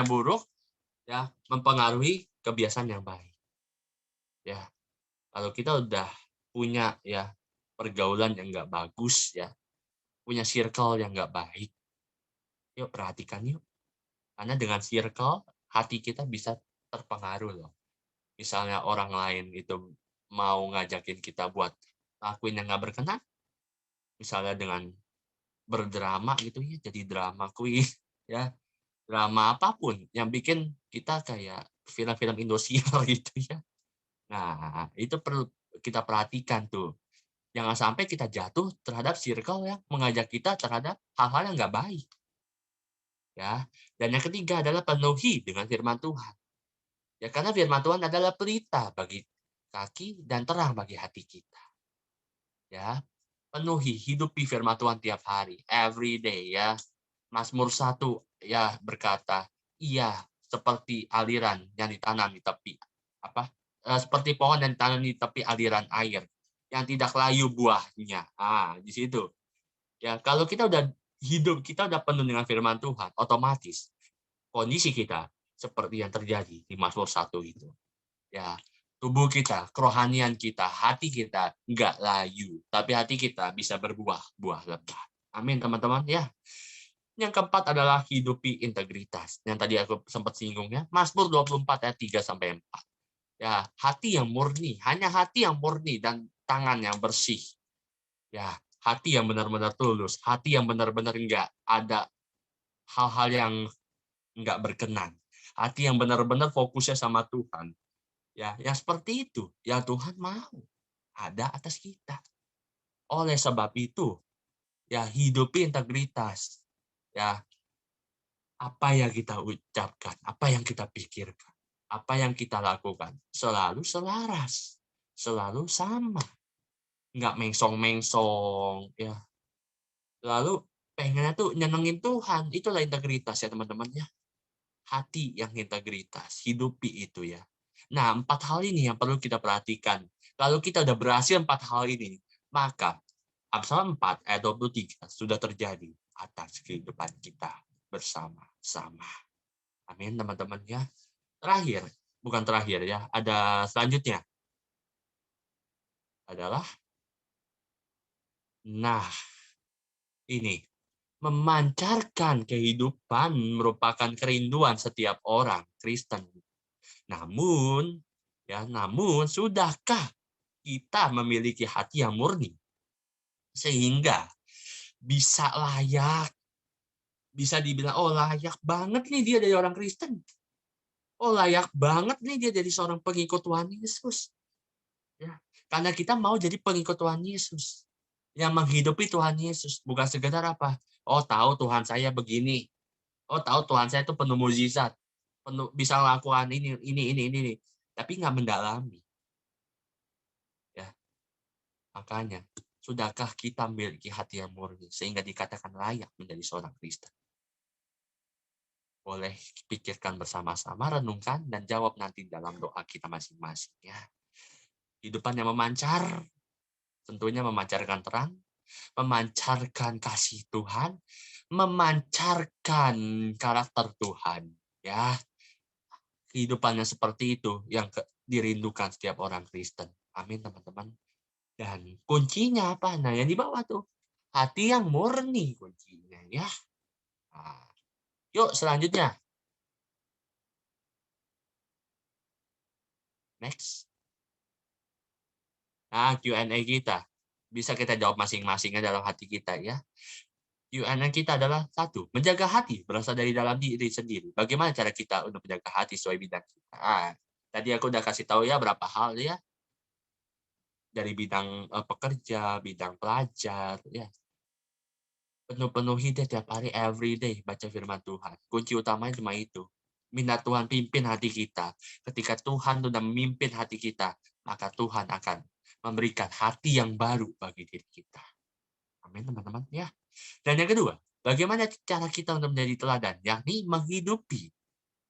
buruk ya mempengaruhi kebiasaan yang baik. Ya. Kalau kita udah punya ya pergaulan yang nggak bagus ya, punya circle yang nggak baik, yuk perhatikan yuk. Karena dengan circle hati kita bisa terpengaruh loh. Misalnya orang lain itu mau ngajakin kita buat lakuin yang nggak berkenan, misalnya dengan berdrama gitu ya, jadi drama queen ya, drama apapun yang bikin kita kayak film-film Indosiar gitu ya. Nah, itu perlu kita perhatikan tuh. Jangan sampai kita jatuh terhadap circle yang mengajak kita terhadap hal-hal yang nggak baik. Ya. Dan yang ketiga adalah penuhi dengan firman Tuhan. Ya, karena firman Tuhan adalah pelita bagi kaki dan terang bagi hati kita. Ya, penuhi, hidupi firman Tuhan tiap hari, every day ya. Mazmur 1 ya berkata, iya seperti aliran yang ditanam di tepi seperti pohon yang ditanam di tepi aliran air yang tidak layu buahnya. Di situ. Ya, kalau kita udah hidup, kita udah penuh dengan firman Tuhan, otomatis kondisi kita seperti yang terjadi di Mazmur 1 itu. Ya, tubuh kita, kerohanian kita, hati kita nggak layu, tapi hati kita bisa berbuah buah lebat. Amin, teman-teman ya. Yang keempat adalah hidupi integritas. Yang tadi aku sempat singgung ya. Mazmur 24 ayat 3 sampai 4. Ya, hati yang murni, hanya hati yang murni dan tangan yang bersih. Ya, hati yang benar-benar tulus, hati yang benar-benar enggak ada hal-hal yang enggak berkenan. Hati yang benar-benar fokusnya sama Tuhan. Ya, yang seperti itu yang Tuhan mau ada atas kita. Oleh sebab itu, ya hidupi integritas. Ya, apa yang kita ucapkan, apa yang kita pikirkan, apa yang kita lakukan selalu selaras, selalu sama, nggak mengsong-mengsong, ya. Lalu pengennya tuh nyenengin Tuhan, itulah integritas ya teman-teman ya. Hati yang integritas, hidupi itu ya. Nah, 4 hal ini yang perlu kita perhatikan. Kalau kita udah berhasil 4 hal ini, maka Amsal 4 ayat 23 sudah terjadi atas kehidupan kita bersama-sama. Amin, teman-teman ya. Terakhir, bukan terakhir ya, ada selanjutnya. Adalah, nah, ini. Memancarkan kehidupan merupakan kerinduan setiap orang Kristen. Namun, sudahkah kita memiliki hati yang murni? Sehingga bisa layak, bisa dibilang, oh layak banget nih dia dari orang Kristen. Oh layak banget nih dia jadi seorang pengikut Tuhan Yesus. Ya, karena kita mau jadi pengikut Tuhan Yesus. Yang menghidupi Tuhan Yesus. Bukan sekedar apa? Oh tahu Tuhan saya begini. Oh tahu Tuhan saya itu penuh mukjizat. Penuh, bisa melakukan ini. Tapi nggak mendalami. Ya, makanya, sudahkah kita memiliki hati yang murni sehingga dikatakan layak menjadi seorang Kristen? Boleh pikirkan bersama-sama, renungkan, dan jawab nanti dalam doa kita masing-masing. Ya. Kehidupan yang memancar, tentunya memancarkan terang, memancarkan kasih Tuhan, memancarkan karakter Tuhan. Ya, kehidupannya seperti itu yang dirindukan setiap orang Kristen. Amin, teman-teman. Dan kuncinya apa? Nah, yang di bawah tuh. Hati yang murni kuncinya, ya. Nah, yuk, selanjutnya. Next. Nah, Q&A kita. Bisa kita jawab masing-masingnya dalam hati kita, ya. Q&A kita adalah 1. Menjaga hati berasal dari dalam diri sendiri. Bagaimana cara kita untuk menjaga hati sesuai bidang kita? Nah, tadi aku udah kasih tahu ya berapa hal ya. Dari bidang pekerja, bidang pelajar, ya. Penuh-penuhi dia tiap hari, every day, baca firman Tuhan. Kunci utamanya cuma itu. Minat Tuhan pimpin hati kita. Ketika Tuhan sudah memimpin hati kita, maka Tuhan akan memberikan hati yang baru bagi diri kita. Amin, teman-teman. Ya. Dan yang kedua, bagaimana cara kita untuk menjadi teladan? Yakni menghidupi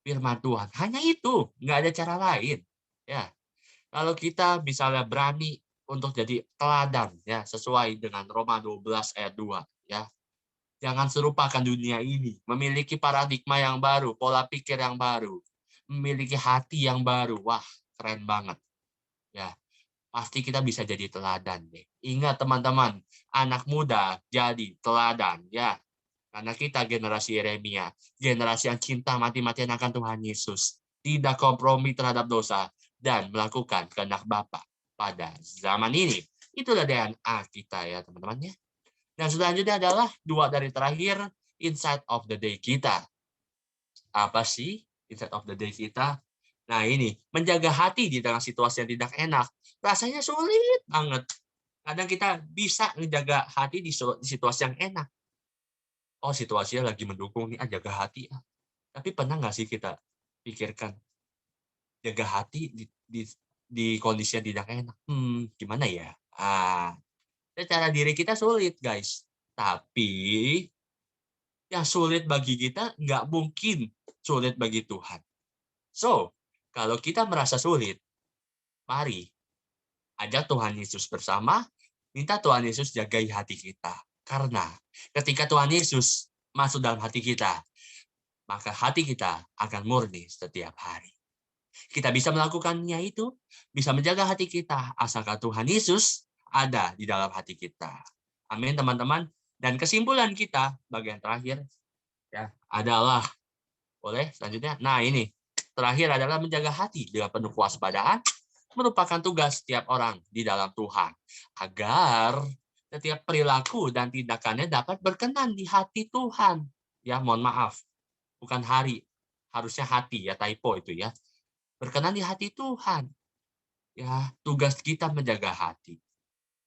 firman Tuhan. Hanya itu, nggak ada cara lain. Ya. Kalau kita misalnya berani untuk jadi teladan, ya, sesuai dengan Roma 12 ayat 2, ya. Jangan serupakan dunia ini, memiliki paradigma yang baru, pola pikir yang baru, memiliki hati yang baru. Wah, keren banget. Ya, pasti kita bisa jadi teladan deh. Ingat teman-teman, anak muda jadi teladan ya. Karena kita generasi Yeremia, generasi yang cinta mati-matian akan Tuhan Yesus, tidak kompromi terhadap dosa dan melakukan kehendak Bapa pada zaman ini. Itulah DNA kita ya, teman-teman ya. Dan selanjutnya adalah 2 dari terakhir, insight of the day kita. Apa sih insight of the day kita? Nah ini, menjaga hati di tengah situasi yang tidak enak. Rasanya sulit banget. Kadang kita bisa menjaga hati di situasi yang enak. Oh situasinya lagi mendukung nih, jaga hati. Tapi pernah nggak sih kita pikirkan, jaga hati di kondisi yang tidak enak? Gimana ya? Secara diri kita sulit, guys. Tapi yang sulit bagi kita nggak mungkin sulit bagi Tuhan. So, kalau kita merasa sulit, mari ajak Tuhan Yesus bersama, minta Tuhan Yesus jagai hati kita. Karena ketika Tuhan Yesus masuk dalam hati kita, maka hati kita akan murni setiap hari. Kita bisa melakukannya itu, bisa menjaga hati kita, asalkan Tuhan Yesus ada di dalam hati kita. Amin, teman-teman. Dan kesimpulan kita bagian terakhir ya adalah boleh selanjutnya. Nah, ini terakhir adalah menjaga hati dengan penuh kewaspadaan merupakan tugas setiap orang di dalam Tuhan agar setiap perilaku dan tindakannya dapat berkenan di hati Tuhan. Ya, mohon maaf. Bukan hari, harusnya hati ya, typo itu ya. Berkenan di hati Tuhan. Ya, tugas kita menjaga hati.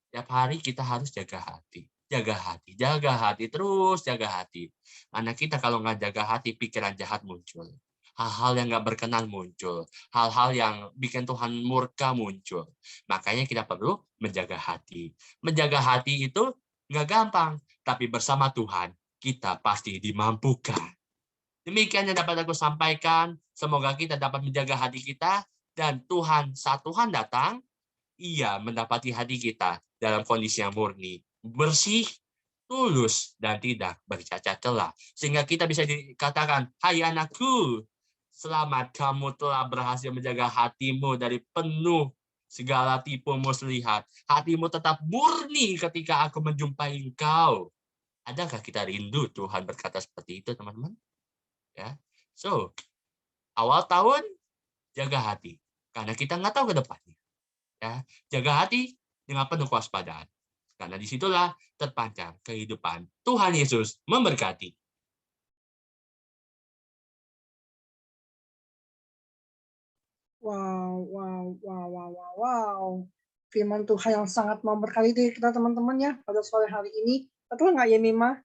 Setiap hari kita harus jaga hati. Jaga hati, terus jaga hati. Karena kita kalau nggak jaga hati, pikiran jahat muncul. Hal-hal yang nggak berkenan muncul. Hal-hal yang bikin Tuhan murka muncul. Makanya kita perlu menjaga hati. Menjaga hati itu nggak gampang. Tapi bersama Tuhan, kita pasti dimampukan. Demikian yang dapat aku sampaikan. Semoga kita dapat menjaga hati kita. Dan Tuhan, saat Tuhan datang, Ia mendapati hati kita dalam kondisi yang murni, bersih, tulus, dan tidak bercacat celah. Sehingga kita bisa dikatakan, hai anakku, selamat kamu telah berhasil menjaga hatimu dari penuh segala tipu muslihat. Hatimu tetap murni ketika aku menjumpai engkau. Adakah kita rindu Tuhan berkata seperti itu, teman-teman? Ya. So, awal tahun, jaga hati. Karena kita nggak tahu ke depannya. Ya, jaga hati dengan penuh kewaspadaan. Karena disitulah terpancar kehidupan. Tuhan Yesus memberkati. Wow. Firman Tuhan yang sangat memberkati diri kita teman-teman ya pada sore hari ini. Betul nggak ya Mima?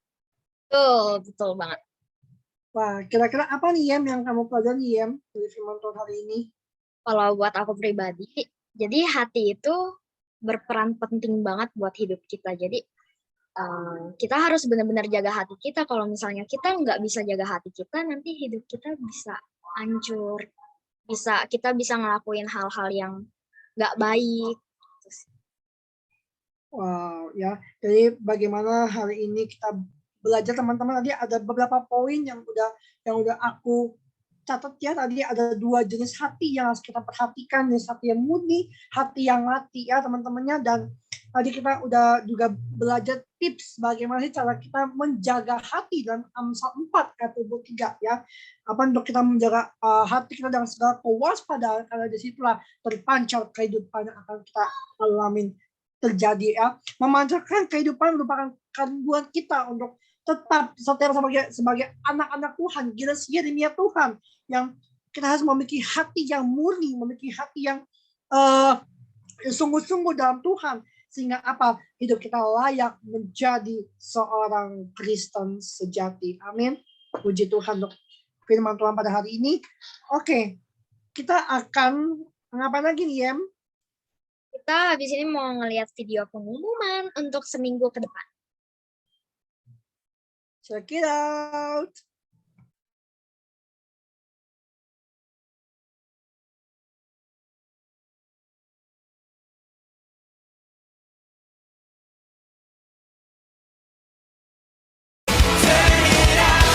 Betul banget. Wah, kira-kira apa nih Yem yang kamu pelajari Yem dari firman Tuhan hari ini? Kalau buat aku pribadi, jadi hati itu berperan penting banget buat hidup kita. Jadi kita harus benar-benar jaga hati kita. Kalau misalnya kita nggak bisa jaga hati kita, nanti hidup kita bisa hancur. Kita bisa ngelakuin hal-hal yang nggak baik. Wow, ya. Jadi bagaimana hari ini kita belajar teman-teman, tadi ada beberapa poin yang udah aku catat ya. Tadi ada 2 jenis hati yang harus kita perhatikan, jenis hati yang murni, hati yang mati ya teman-temannya. Dan tadi kita udah juga belajar tips bagaimana sih cara kita menjaga hati dalam Amsal 4 ayat 23 ya. Apa untuk kita menjaga hati kita dengan segala kewaspadaan, karena disitulah terpancar kehidupan yang akan kita alamin terjadi ya. Memancarkan kehidupan merupakan kerinduan kita untuk tetap setia sebagai anak-anak Tuhan, Yeremia Tuhan, yang kita harus memiliki hati yang murni, memiliki hati yang sungguh-sungguh dalam Tuhan, sehingga apa, hidup kita layak menjadi seorang Kristen sejati. Amin. Puji Tuhan untuk firman Tuhan pada hari ini. Oke, kita akan ngapain lagi nih Yem? Kita habis ini mau ngelihat video pengumuman untuk seminggu ke depan. Check it out. Turn it up.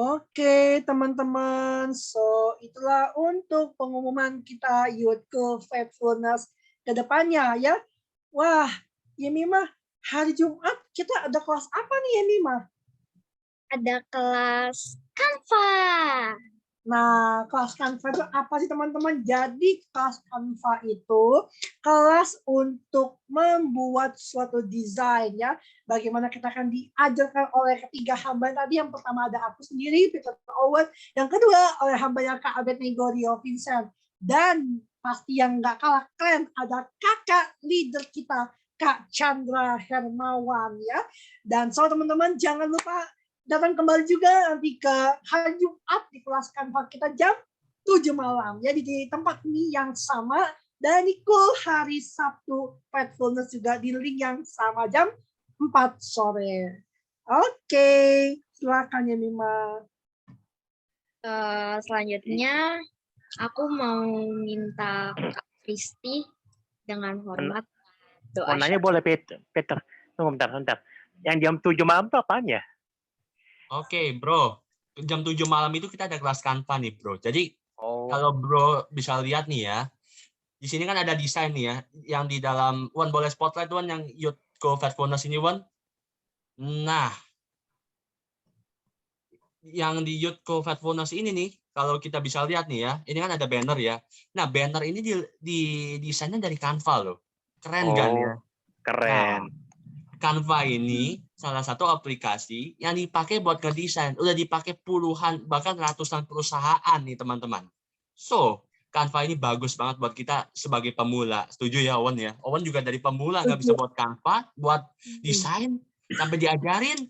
Oke, teman-teman. So, itulah untuk pengumuman kita Youth Goal Faithfulness ke depannya ya. Wah, Yemima, hari Jumat kita ada kelas apa nih Yemima? Ada kelas Canva. Nah, kelas Canva itu apa sih teman-teman? Jadi kelas Canva itu kelas untuk membuat suatu desain ya. Bagaimana kita akan diajarkan oleh ketiga hamba tadi. Yang pertama ada aku sendiri, Peter Owen. Yang kedua oleh hamba yang Kak Abednego Rio Vincent. Dan pasti yang nggak kalah keren ada kakak leader kita, Kak Chandra Hermawan ya. Dan so teman-teman jangan lupa datang kembali juga nanti ke hari Jumat di kelas Canva kita jam 7 malam. Jadi di tempat ini yang sama dan di hari Sabtu Faithfulness juga di link yang sama jam 4 sore. Oke, silakan ya Mima. Selanjutnya aku mau minta Kak Kristi dengan hormat doa Mau nanya syafaat. boleh, Peter? Tunggu bentar. Yang jam 7 malam itu apaan ya? Oke, bro. Jam 7 malam itu kita ada kelas Canva nih, bro. Jadi kalau bro bisa lihat nih ya, di sini kan ada desain nih ya, yang di dalam Wan boleh spotlight Wan yang Youth Go Faithfulness ini Wan. Nah, yang di Youth Go Faithfulness ini nih, kalau kita bisa lihat nih ya, ini kan ada banner ya. Nah, banner ini di desainnya dari Canva loh. Keren kan ya? Keren. Nah, Canva ini salah satu aplikasi yang dipakai buat ngedesain. Udah dipakai puluhan, bahkan ratusan perusahaan nih teman-teman. So, Canva ini bagus banget buat kita sebagai pemula. Setuju ya Owen ya? Owen juga dari pemula nggak bisa buat Canva, buat desain, sampai diajarin,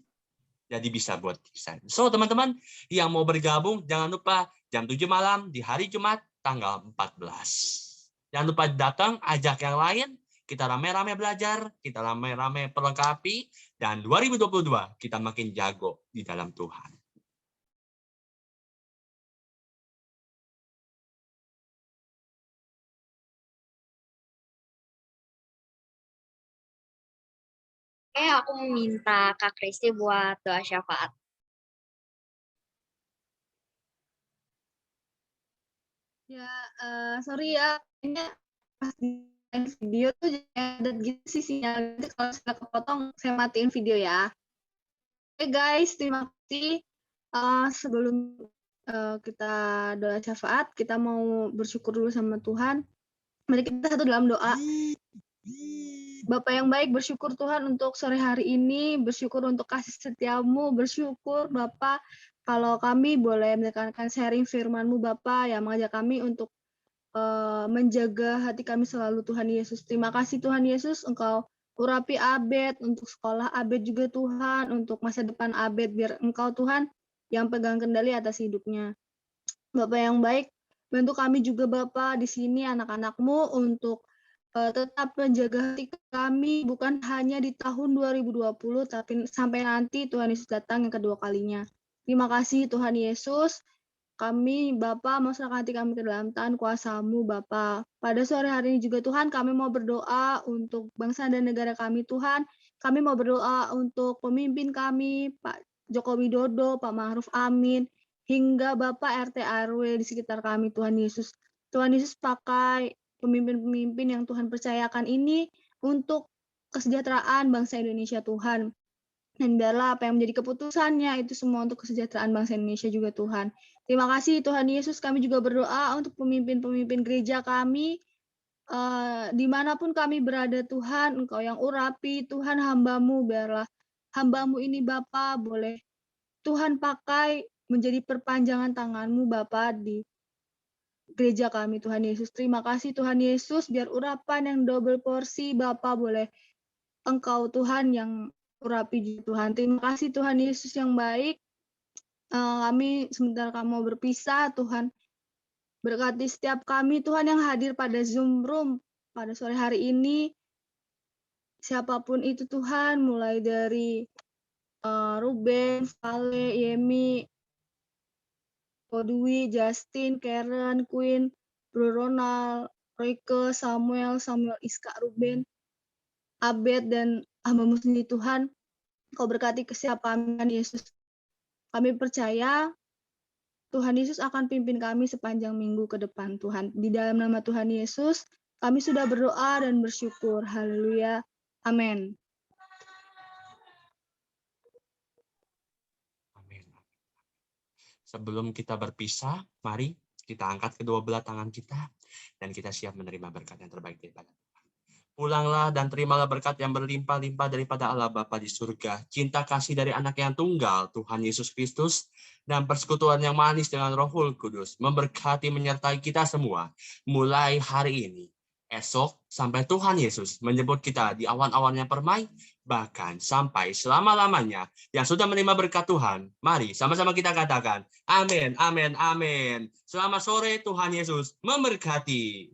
jadi bisa buat desain. So, teman-teman yang mau bergabung, jangan lupa jam 7 malam di hari Jumat tanggal 14. Jangan lupa datang, ajak yang lain, kita rame-rame belajar, kita rame-rame perlengkapi, dan 2022 kita makin jago di dalam Tuhan. Oke, aku minta Kak Kristi buat doa syafaat. Ya, sorry ya, kayaknya pas di video tuh jadi ada gitu sih sinyal. Nanti kalau saya kepotong, saya matiin video ya. Oke guys, terima kasih. Sebelum kita doa syafaat, kita mau bersyukur dulu sama Tuhan. Mari kita satu dalam doa. Bapak yang baik, bersyukur Tuhan untuk sore hari ini, bersyukur untuk kasih setiamu, bersyukur Bapak kalau kami boleh mendengarkan sharing firman-Mu Bapak yang mengajak kami untuk menjaga hati kami selalu Tuhan Yesus. Terima kasih Tuhan Yesus, Engkau urapi Abed, untuk sekolah Abed juga Tuhan, untuk masa depan Abed, biar Engkau Tuhan yang pegang kendali atas hidupnya. Bapak yang baik, bantu kami juga Bapak di sini anak-anak-Mu untuk tetap menjaga hati kami bukan hanya di tahun 2020 tapi sampai nanti Tuhan Yesus datang yang kedua kalinya. Terima kasih Tuhan Yesus. Kami Bapa mau serahkan hati kami ke dalam tangan kuasa-Mu Bapa. Pada sore hari ini juga Tuhan kami mau berdoa untuk bangsa dan negara kami Tuhan. Kami mau berdoa untuk pemimpin kami Pak Joko Widodo, Pak Ma'ruf Amin, hingga Bapak RT RW di sekitar kami Tuhan Yesus. Tuhan Yesus pakai pemimpin-pemimpin yang Tuhan percayakan ini untuk kesejahteraan bangsa Indonesia Tuhan. Dan biarlah apa yang menjadi keputusannya itu semua untuk kesejahteraan bangsa Indonesia juga Tuhan. Terima kasih Tuhan Yesus, kami juga berdoa untuk pemimpin-pemimpin gereja kami, dimanapun kami berada Tuhan, Engkau yang urapi, Tuhan hamba-Mu, biarlah hamba-Mu ini Bapa boleh Tuhan pakai menjadi perpanjangan tangan-Mu Bapa di gereja kami Tuhan Yesus. Terima kasih Tuhan Yesus, biar urapan yang double porsi Bapa boleh Engkau Tuhan yang urapi juga Tuhan. Terima kasih Tuhan Yesus yang baik. Kami sebentar kami mau berpisah Tuhan. Berkati setiap kami Tuhan yang hadir pada Zoom Room pada sore hari ini. Siapapun itu Tuhan, mulai dari Ruben, Vale, Yemi, Kodwi, Justin, Karen, Queen, Bro Ronald, Royke, Samuel, Iska, Ruben, Abed, dan hamba-Mu sendiri Tuhan. Kau berkati kesiapan Yesus. Kami percaya Tuhan Yesus akan pimpin kami sepanjang minggu ke depan, Tuhan. Di dalam nama Tuhan Yesus, kami sudah berdoa dan bersyukur. Haleluya. Amin. Amin. Sebelum kita berpisah, mari kita angkat kedua belah tangan kita dan kita siap menerima berkat yang terbaik daripada Tuhan. Pulanglah dan terimalah berkat yang berlimpah-limpah daripada Allah Bapa di surga, cinta kasih dari anak yang tunggal, Tuhan Yesus Kristus, dan persekutuan yang manis dengan Roh Kudus, memberkati menyertai kita semua, mulai hari ini, esok, sampai Tuhan Yesus menjemput kita di awan-awan yang permai, bahkan sampai selama-lamanya. Yang sudah menerima berkat Tuhan, mari sama-sama kita katakan, amin, amin, amin. Selamat sore, Tuhan Yesus memberkati.